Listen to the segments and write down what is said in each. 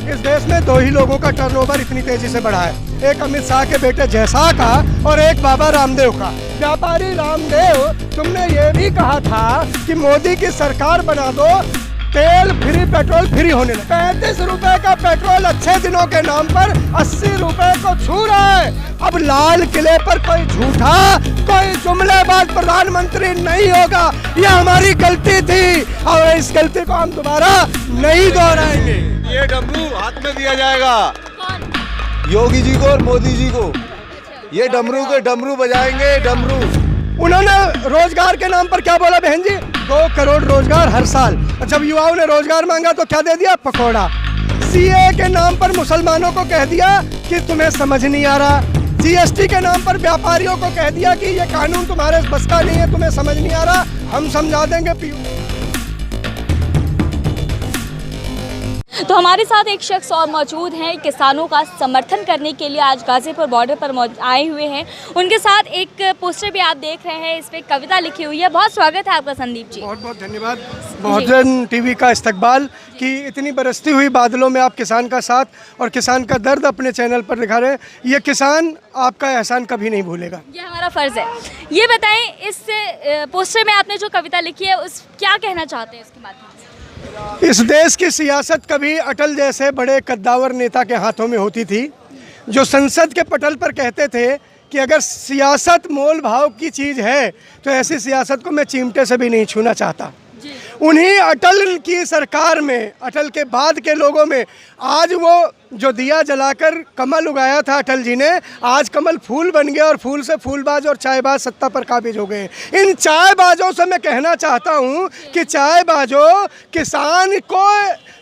इस देश में दो ही लोगों का टर्नओवर इतनी तेजी से बढ़ा है, एक अमित शाह के बेटे जयशाह का और एक बाबा रामदेव का। व्यापारी रामदेव, तुमने ये भी कहा था कि मोदी की सरकार बना दो, तेल फ्री, पेट्रोल फ्री होने लगा। 35 रुपए का पेट्रोल अच्छे दिनों के नाम पर 80 रुपए को छू रहा है। अब लाल किले पर कोई झूठा, कोई जुमलेबाज प्रधानमंत्री नहीं होगा। ये हमारी गलती थी और इस गलती को हम दोबारा नहीं दोहराएंगे। ये डमरू हाथ में दिया जाएगा योगी जी को और मोदी जी को। ये डमरू के डमरू बजाएंगे, डमरू। उन्होंने रोजगार के नाम पर क्या बोला बहन जी? 2 करोड़ रोजगार हर साल। जब युवाओं ने रोजगार मांगा तो क्या दे दिया? पकौड़ा। सीए के नाम पर मुसलमानों को कह दिया कि तुम्हें समझ नहीं आ रहा। जीएसटी के नाम पर व्यापारियों को कह दिया कि ये कानून तुम्हारे बस का नहीं है, तुम्हें समझ नहीं आ रहा, हम समझा देंगे। तो हमारे साथ एक शख्स और मौजूद हैं, किसानों का समर्थन करने के लिए आज गाजीपुर बॉर्डर पर आए हुए हैं। उनके साथ एक पोस्टर भी आप देख रहे हैं, इस पे कविता लिखी हुई है। बहुत स्वागत है आपका संदीप जी। बहुत बहुत धन्यवाद। बहुजन टीवी का इस्तकबाल कि इतनी बरसती हुई बादलों में आप किसान का साथ और किसान का दर्द अपने चैनल पर दिखा रहे हैं। ये किसान आपका एहसान कभी नहीं भूलेगा, ये हमारा फ़र्ज़ है। ये बताएं, इस पोस्टर में आपने जो कविता लिखी है उस क्या कहना चाहते हैं उसके माध्यम से? इस देश की सियासत कभी अटल जैसे बड़े कद्दावर नेता के हाथों में होती थी, जो संसद के पटल पर कहते थे कि अगर सियासत मोल भाव की चीज़ है तो ऐसी सियासत को मैं चिमटे से भी नहीं छूना चाहता। उन्हीं अटल की सरकार में, अटल के बाद के लोगों में आज वो जो दिया जलाकर कमल उगाया था अटल जी ने, आज कमल फूल बन गया और फूल से फूलबाज और चायबाज सत्ता पर काबिज हो गए। इन चायबाजों से मैं कहना चाहता हूँ कि चायबाजों, किसान को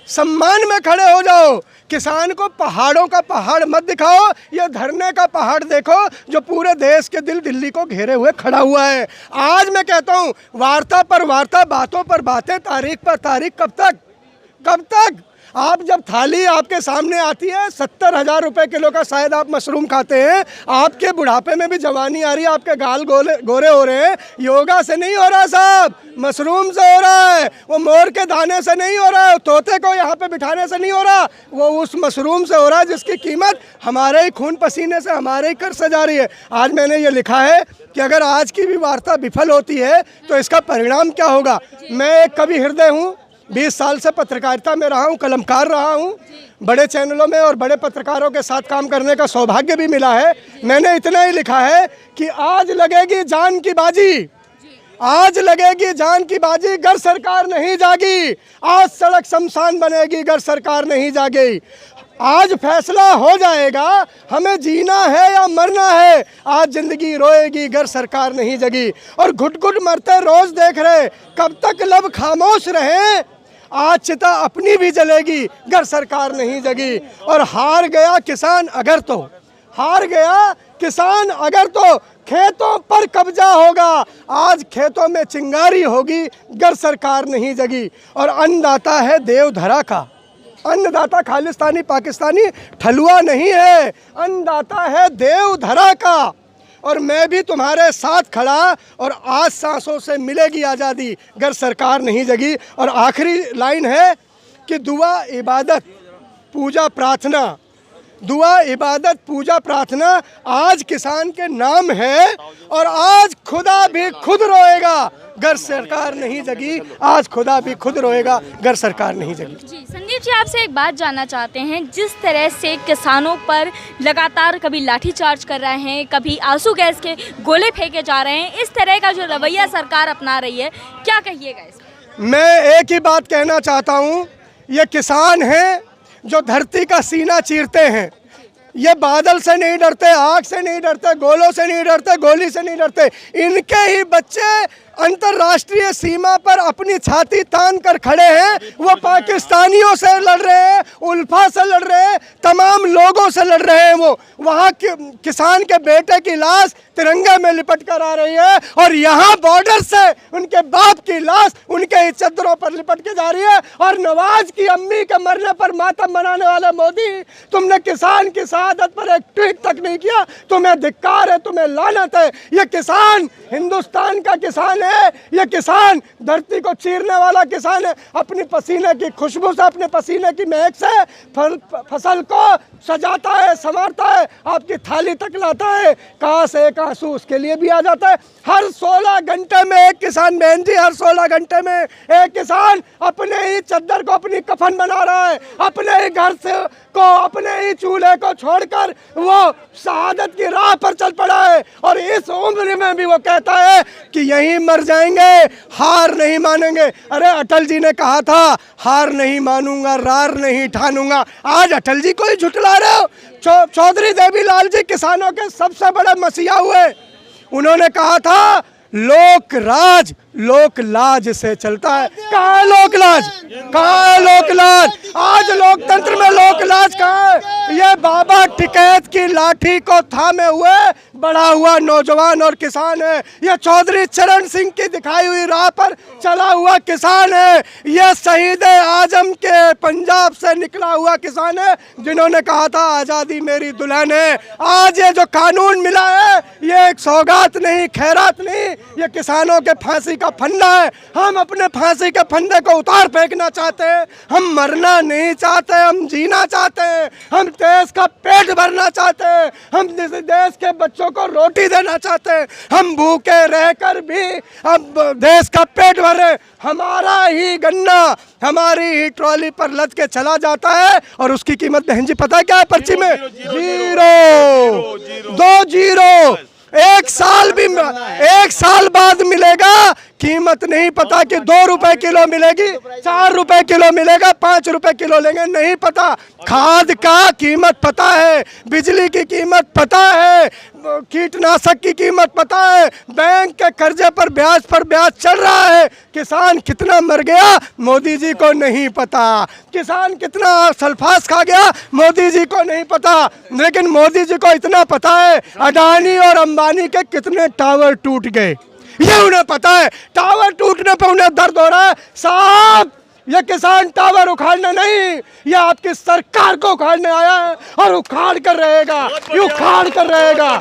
सम्मान में खड़े हो जाओ। किसान को पहाड़ों का पहाड़ मत दिखाओ, ये धरने का पहाड़ देखो जो पूरे देश के दिल्ली को घेरे हुए खड़ा हुआ है। आज मैं कहता हूँ, वार्ता पर वार्ता, बातों पर बातें, तारीख पर तारीख, कब तक? कब तक? आप जब थाली आपके सामने आती है, 70,000 रुपए किलो का शायद आप मशरूम खाते हैं, आपके बुढ़ापे में भी जवानी आ रही है, आपके गाल गोरे हो रहे हैं। योगा से नहीं हो रहा साहब, मशरूम से हो रहा है। वो मोर के दाने से नहीं हो रहा है, तोते को यहाँ पे बिठाने से नहीं हो रहा, वो उस मशरूम से हो रहा है जिसकी कीमत हमारे ही खून पसीने से, हमारे ही कर से जा रही है। आज मैंने ये लिखा है कि अगर आज की भी वार्ता विफल होती है तो इसका परिणाम क्या होगा। मैं एक कवि हृदय हूँ, 20 साल से पत्रकारिता में रहा हूँ, कलमकार रहा हूँ, बड़े चैनलों में और बड़े पत्रकारों के साथ काम करने का सौभाग्य भी मिला है। मैंने इतना ही लिखा है कि आज लगेगी जान की बाजी, आज लगेगी जान की बाजी, अगर सरकार नहीं जागी। आज सड़क शमशान बनेगी अगर सरकार नहीं जागी। आज फैसला हो जाएगा हमें जीना है या मरना है। आज जिंदगी रोएगी अगर सरकार नहीं जगी। और घुट घुट मरते रोज देख रहे, कब तक लब खामोश रहे। आज चिता अपनी भी जलेगी अगर सरकार नहीं जगी। और हार गया किसान अगर तो, हार गया किसान अगर तो खेतों पर कब्जा होगा। आज खेतों में चिंगारी होगी अगर सरकार नहीं जगी। और अन्नदाता है देवधरा का, अन्नदाता खालिस्तानी पाकिस्तानी ठलुआ नहीं है, अन्नदाता है देवधरा का। और मैं भी तुम्हारे साथ खड़ा, और आज सांसों से मिलेगी आज़ादी अगर सरकार नहीं जगी। और आखिरी लाइन है कि दुआ इबादत पूजा प्रार्थना, दुआ इबादत पूजा प्रार्थना आज किसान के नाम है। और आज खुदा भी खुद रोएगा अगर सरकार नहीं जगी। आज खुदा भी खुद रोएगा अगर सरकार नहीं जगी। जी संदीप जी, आपसे एक बात जानना चाहते हैं। जिस तरह से किसानों पर लगातार कभी लाठीचार्ज कर रहे हैं, कभी आंसू गैस के गोले फेंके जा रहे हैं, इस तरह का जो रवैया सरकार अपना रही है, क्या कहिएगा इसका? मैं एक ही बात कहना चाहता हूँ, ये किसान हैं जो धरती का सीना चीरते हैं। ये बादल से नहीं डरते, आग से नहीं डरते, गोलों से नहीं डरते, गोली से नहीं डरते। इनके ही बच्चे अंतर्राष्ट्रीय सीमा पर अपनी छाती तान कर खड़े हैं। वो पाकिस्तानियों से लड़ रहे हैं, उल्फा से लड़ रहे हैं, तमाम लोगों से लड़ रहे हैं। वो वहाँ किसान के बेटे की लाश तिरंगे में लिपट कर आ रही है, और यहाँ बॉर्डर से उनके बाप की लाश उनके चद्दरों पर लिपट के जा रही है। और नवाज की अम्मी के मरने पर मातम मनाने वाले मोदी, तुमने किसान की शहादत पर एक ट्वीट तक नहीं किया। तुम्हें धिक्कार है, तुम्हें लानत है। ये किसान हिंदुस्तान का किसान है, है, ये किसान धरती को चीरने वाला किसान है। अपनी पसीने की खुशबू से, अपने पसीने की महक से फसल को सजाता है, संवारता है, आपकी थाली तक लाता है। काश एक आंसू उसके लिए भी आ जाता है। हर 16 घंटे में एक किसान, बहन जी, हर 16 घंटे में एक किसान अपने ही चद्दर को अपनी कफन बना रहा है, अपने ही घर से को, अपने ही चूल्हे को छोड़कर वो शहादत की राह पर चल पड़ा है। और इस उम्र में भी वो कहता है कि यहीं मर जाएंगे, हार नहीं मानेंगे। अरे अटल जी ने कहा था, हार नहीं मानूंगा, रार नहीं ठानूंगा। आज अटल जी को ही झुठला रहे हो। चौधरी देवीलाल जी किसानों के सबसे बड़े मसीहा हुए। उन्होंने कहा था लोक राज लोक लाज से चलता है। कहाँ है लोक लाज, कहाँ है लोक लाज? आज लोकतंत्र में लोक लाज कहाँ है? ये बाबा टिकैत की लाठी को थामे हुए बड़ा हुआ नौजवान और किसान है। ये चौधरी चरण सिंह की दिखाई हुई राह पर चला हुआ किसान है। ये शहीद आजम के पंजाब से निकला हुआ किसान है, जिन्होंने कहा था आज़ादी मेरी दुल्हन है। आज ये जो कानून मिला है, ये एक सौगात नहीं, खैरात नहीं, ये किसानों के फांसी का फंदा है। हम अपने फांसी के फंदे को उतार फेंकना चाहते हैं। हम मरना नहीं चाहते, हम जीना चाहते हैं। हम देश का पेट भरना चाहते हैं। हम देश के बच्चों को रोटी देना चाहते हैं। हम भूखे रहकर भी अब देश का पेट भरे। हमारा ही गन्ना हमारी ही ट्रॉली पर लद के चला जाता है और उसकी कीमत बहन जी पता है क्या है पर्ची में? 0, 2 0। एक साल बाद मिलेगा, कीमत नहीं पता कि 2 रुपए किलो मिलेगी, 4 रुपए किलो मिलेगा, 5 रुपए किलो लेंगे, नहीं पता। खाद का कीमत पता है, बिजली की कीमत पता है, कीटनाशक की कीमत पता है, बैंक के कर्जे पर ब्याज चढ़ रहा है। किसान कितना मर गया मोदी जी को नहीं पता, किसान कितना सल्फास खा गया मोदी जी को नहीं पता। लेकिन मोदी जी को इतना पता है अडानी और अंबानी के कितने टावर टूट गए, ये उन्हें पता है। टावर टूटने पे उन्हें दर्द हो रहा है। साहब, ये किसान टावर उखाड़ने नहीं, ये आपकी सरकार को उखाड़ने आया है और उखाड़ कर रहेगा, ये उखाड़ कर रहेगा।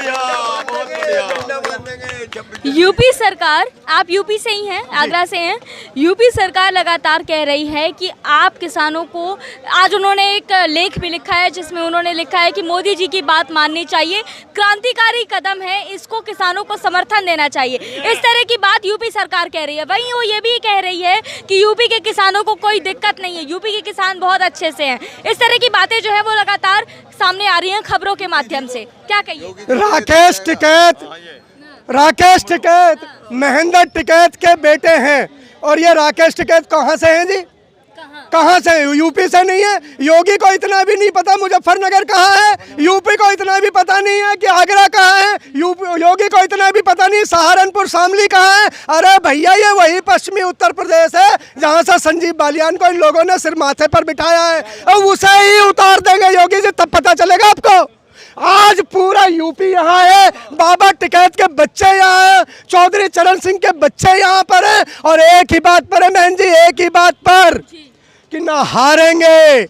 यूपी सरकार, आप यूपी से ही हैं, आगरा से हैं। यूपी सरकार लगातार कह रही है कि आप किसानों को, आज उन्होंने एक लेख भी लिखा है जिसमें उन्होंने लिखा है कि मोदी जी की बात माननी चाहिए, क्रांतिकारी कदम है, इसको किसानों को समर्थन देना चाहिए। इस तरह की बात यूपी सरकार कह रही है। वहीं वो ये भी कह रही है कि यूपी के किसानों को कोई दिक्कत नहीं है, यूपी के किसान बहुत अच्छे से हैं। इस तरह की बातें जो है वो लगातार सामने आ रही हैं खबरों के माध्यम से। क्या कहिए? राकेश टिकैत महेंद्र टिकैत के बेटे हैं। और ये राकेश टिकैत कहाँ से हैं जी? कहाँ से? यूपी से नहीं है। योगी को इतना भी नहीं पता मुजफ्फरनगर कहाँ है, यूपी को इतना भी पता नहीं है कि आगरा कहाँ है, योगी को इतना भी पता नहीं सहारनपुर शामली कहाँ है। अरे भैया, ये वही पश्चिमी उत्तर प्रदेश है जहाँ से संजीव बालियान को इन लोगों ने सिर माथे पर बिठाया है। अब उसे ही उतार देंगे योगी जी, तब पता चलेगा आपको। आज पूरा यूपी यहाँ है, बाबा टिकैत के बच्चे यहाँ हैं, चौधरी चरण सिंह के बच्चे यहाँ पर हैं, और एक ही बात पर है बहन जी, एक ही बात पर कि ना हारेंगे,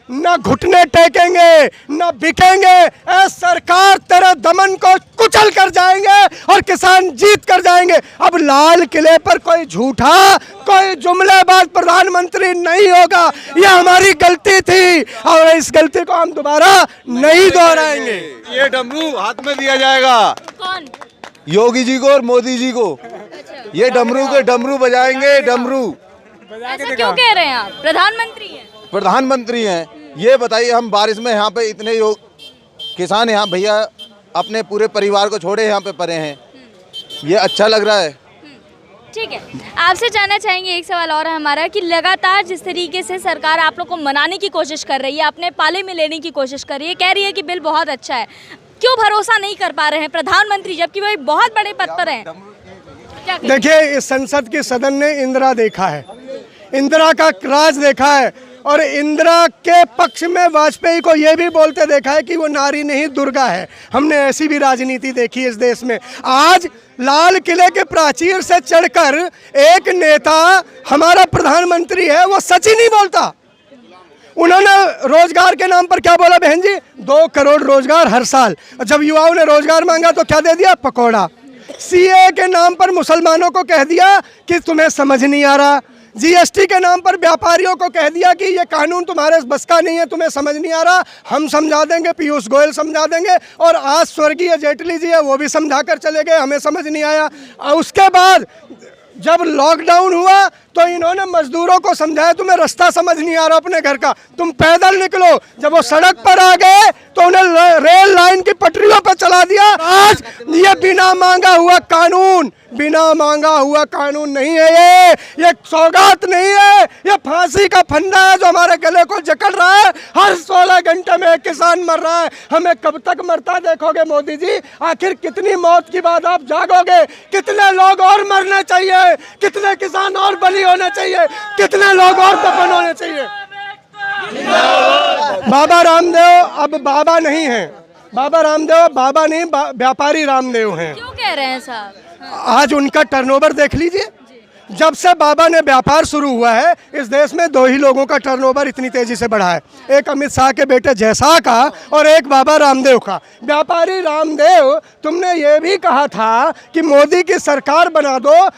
ना घुटने टेकेंगे, ना बिकेंगे। ऐ सरकार, तेरे दमन को कुचल कर जाएंगे और किसान जीत कर जाएंगे। अब लाल किले पर कोई झूठा, कोई जुमलेबाज प्रधानमंत्री नहीं होगा। ये हमारी गलती थी और इस गलती को हम दोबारा नहीं दोहराएंगे। ये डमरू हाथ में दिया जाएगा। कौन? योगी जी को और मोदी जी को। ये डमरू के डमरू बजाएंगे, डमरू। ऐसा क्यों कह रहे हैं आप? प्रधानमंत्री हैं। प्रधानमंत्री हैं। ये बताइए, हम बारिश में यहाँ पे इतने किसान यहाँ भैया अपने पूरे परिवार को छोड़े यहाँ पे पड़े हैं, ये अच्छा लग रहा है। ठीक है, आपसे जानना चाहेंगे, एक सवाल और है हमारा कि लगातार जिस तरीके से सरकार आप लोग को मनाने की कोशिश कर रही है, अपने पाले में लेने की कोशिश कर रही है, कह रही है कि बिल बहुत अच्छा है, क्यों भरोसा नहीं कर पा रहे हैं प्रधानमंत्री, जबकि वह बहुत बड़े पद पर हैं? देखिए, इस संसद के सदन ने इंदिरा देखा है, इंदिरा का राज देखा है, और इंदिरा के पक्ष में वाजपेयी को यह भी बोलते देखा है कि वो नारी नहीं दुर्गा है। हमने ऐसी भी राजनीति देखी इस देश में। आज लाल किले के प्राचीर से चढ़कर एक नेता, हमारा प्रधानमंत्री है, वो सच ही नहीं बोलता। उन्होंने रोजगार के नाम पर क्या बोला बहन जी? 2 करोड़ रोजगार हर साल। जब युवाओं ने रोजगार मांगा तो क्या दे दिया? पकौड़ा। सीए के नाम पर मुसलमानों को कह दिया कि तुम्हें समझ नहीं आ रहा, जीएसटी के नाम पर व्यापारियों को कह दिया कि ये कानून तुम्हारे बस का नहीं है, तुम्हें समझ नहीं आ रहा, हम समझा देंगे, पीयूष गोयल समझा देंगे, और आज स्वर्गीय जेटली जी है वो भी समझा कर चले गए, हमें समझ नहीं आया। और उसके बाद जब लॉकडाउन हुआ तो इन्होंने मजदूरों को समझाया तुम्हें रास्ता समझ नहीं आ रहा अपने घर का, तुम पैदल निकलो। जब वो सड़क पर आ गए तो उन्हें रेल लाइन की पटरियों पर चला दिया। आज ये बिना मांगा हुआ कानून, बिना मांगा हुआ कानून नहीं है, ये सौगात नहीं है, ये फांसी का फंदा है जो हमारे गले को जकड़ रहा है। हर 16 घंटे में एक किसान मर रहा है, हमें कब तक मरता देखोगे मोदी जी? आखिर कितनी मौत के बाद आप जागोगे? कितने लोग और मरने चाहिए? कितने किसान और बलि होने चाहिए? कितने लोग और दफन होने चाहिए? बाबा रामदेव अब बाबा नहीं है, बाबा रामदेव बाबा नहीं, व्यापारी रामदेव हैं। क्यों कह रहे हैं साहब? आज उनका टर्नओवर देख लीजिए, जब से बाबा ने व्यापार शुरू हुआ है इस देश में 2 ही लोगों का टर्नओवर इतनी तेजी से बढ़ा है, एक अमित शाह के बेटे जयशाह का और एक बाबा रामदेव का। व्यापारी रामदेव, तुमने ये भी कहा था कि मोदी की सरकार बना दो,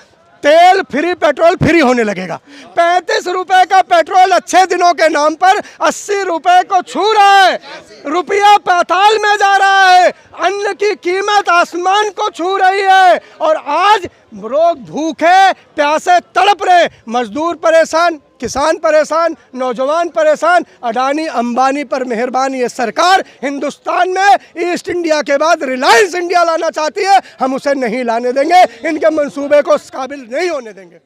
तेल फ्री, पेट्रोल फ्री होने लगेगा। 35 रुपए का पेट्रोल अच्छे दिनों के नाम पर 80 रुपए को छू रहा है, रुपया पाताल में जा रहा है, अन्न की कीमत आसमान को छू रही है, और आज लोग भूखे प्यासे तड़प रहे, मजदूर परेशान, किसान परेशान, नौजवान परेशान। अडानी अंबानी पर मेहरबान ये सरकार हिंदुस्तान में ईस्ट इंडिया के बाद रिलायंस इंडिया लाना चाहती है, हम उसे नहीं लाने देंगे, इनके मंसूबे को काबिल नहीं होने देंगे।